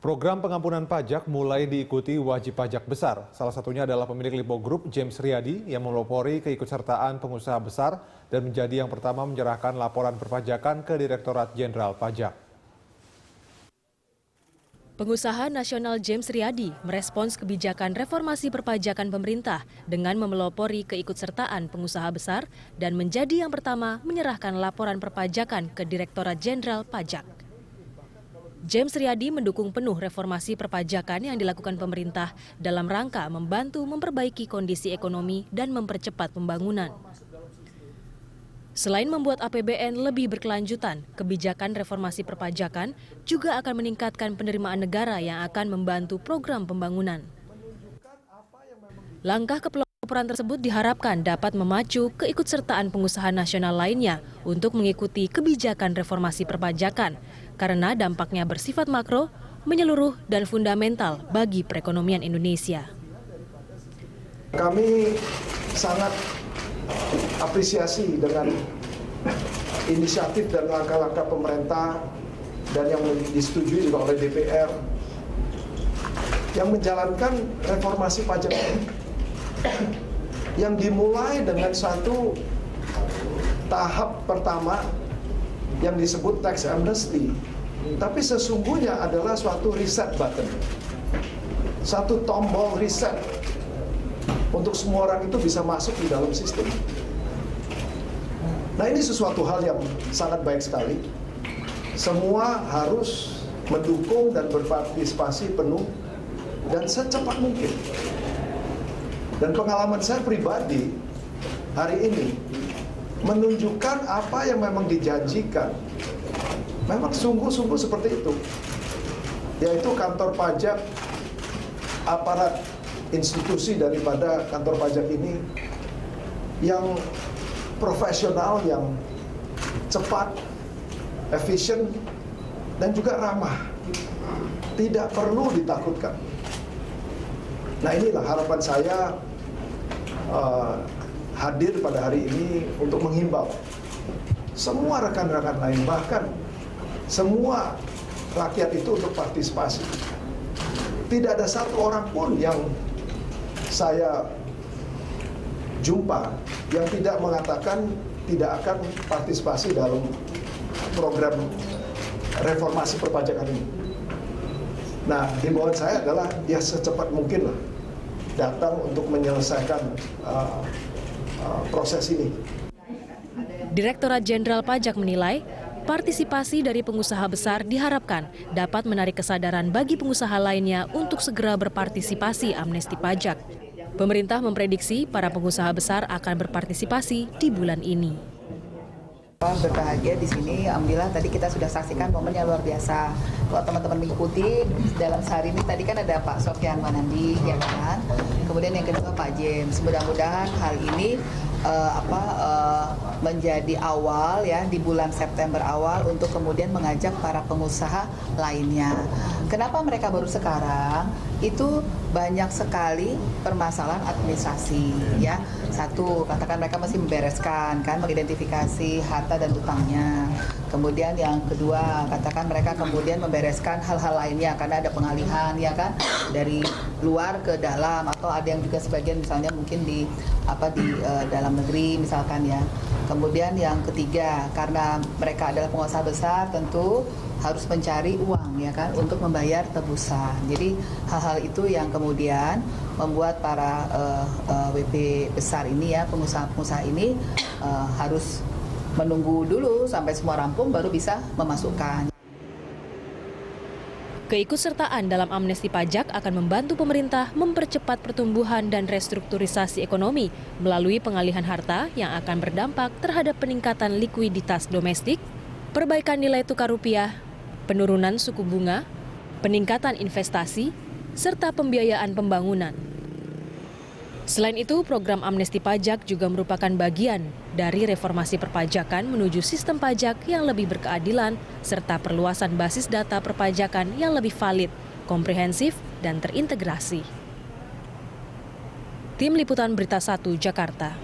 Program pengampunan pajak mulai diikuti wajib pajak besar. Salah satunya adalah pemilik Lipo Group, James Riyadi, yang melopori keikutsertaan pengusaha besar dan menjadi yang pertama menyerahkan laporan perpajakan ke Direktorat Jenderal Pajak. Pengusaha nasional James Riyadi merespons kebijakan reformasi perpajakan pemerintah dengan memelopori keikutsertaan pengusaha besar dan menjadi yang pertama menyerahkan laporan perpajakan ke Direktorat Jenderal Pajak. James Riyadi mendukung penuh reformasi perpajakan yang dilakukan pemerintah dalam rangka membantu memperbaiki kondisi ekonomi dan mempercepat pembangunan. Selain membuat APBN lebih berkelanjutan, kebijakan reformasi perpajakan juga akan meningkatkan penerimaan negara yang akan membantu program pembangunan. Langkah kepeloporan tersebut diharapkan dapat memacu keikutsertaan pengusaha nasional lainnya untuk mengikuti kebijakan reformasi perpajakan, karena dampaknya bersifat makro, menyeluruh, dan fundamental bagi perekonomian Indonesia. Kami sangat apresiasi dengan inisiatif dan langkah-langkah pemerintah dan yang disetujui juga oleh DPR yang menjalankan reformasi pajak yang dimulai dengan satu tahap pertama yang disebut tax amnesty, tapi sesungguhnya adalah suatu reset button, satu tombol reset untuk semua orang itu bisa masuk di dalam sistem. Nah, ini sesuatu hal yang sangat baik sekali. Semua harus mendukung dan berpartisipasi penuh dan secepat mungkin. Dan pengalaman saya pribadi hari ini menunjukkan apa yang memang dijanjikan. Memang sungguh-sungguh seperti itu. Yaitu kantor pajak, aparat institusi daripada kantor pajak ini yang profesional, yang cepat, efisien, dan juga ramah. Tidak perlu ditakutkan. Nah, inilah harapan saya hadir pada hari ini untuk menghimbau semua rekan-rekan lain, bahkan semua rakyat itu untuk partisipasi. Tidak ada satu orang pun yang saya jumpa yang tidak mengatakan tidak akan partisipasi dalam program reformasi perpajakan ini. Nah, himbauan saya adalah ya secepat mungkin lah datang untuk menyelesaikan proses ini. Direktorat Jenderal Pajak menilai partisipasi dari pengusaha besar diharapkan dapat menarik kesadaran bagi pengusaha lainnya untuk segera berpartisipasi amnesti pajak. Pemerintah memprediksi para pengusaha besar akan berpartisipasi di bulan ini. Berbahagia di sini, alhamdulillah tadi kita sudah saksikan momennya luar biasa. Kalau teman-teman mengikuti dalam sehari ini tadi kan ada Pak Sofyan Wanandi, ya kan. Kemudian yang kedua Pak James. Mudah-mudahan hal ini menjadi awal ya di bulan September awal untuk kemudian mengajak para pengusaha lainnya. Kenapa mereka baru sekarang? Itu banyak sekali permasalahan administrasi ya. Satu, katakan mereka masih membereskan kan, mengidentifikasi harta dan utangnya. Kemudian yang kedua, katakan mereka kemudian membereskan hal-hal lainnya karena ada pengalihan ya kan dari luar ke dalam, atau ada yang juga sebagian misalnya mungkin di dalam negeri misalkan ya. Kemudian yang ketiga, karena mereka adalah pengusaha besar tentu harus mencari uang ya kan untuk membayar tebusan. Jadi hal-hal itu yang kemudian membuat para WP besar ini ya, pengusaha-pengusaha ini harus menunggu dulu sampai semua rampung baru bisa memasukkan. Keikutsertaan dalam amnesti pajak akan membantu pemerintah mempercepat pertumbuhan dan restrukturisasi ekonomi melalui pengalihan harta yang akan berdampak terhadap peningkatan likuiditas domestik, perbaikan nilai tukar rupiah, penurunan suku bunga, peningkatan investasi, serta pembiayaan pembangunan. Selain itu, program amnesti pajak juga merupakan bagian dari reformasi perpajakan menuju sistem pajak yang lebih berkeadilan serta perluasan basis data perpajakan yang lebih valid, komprehensif, dan terintegrasi. Tim Liputan Berita 1 Jakarta.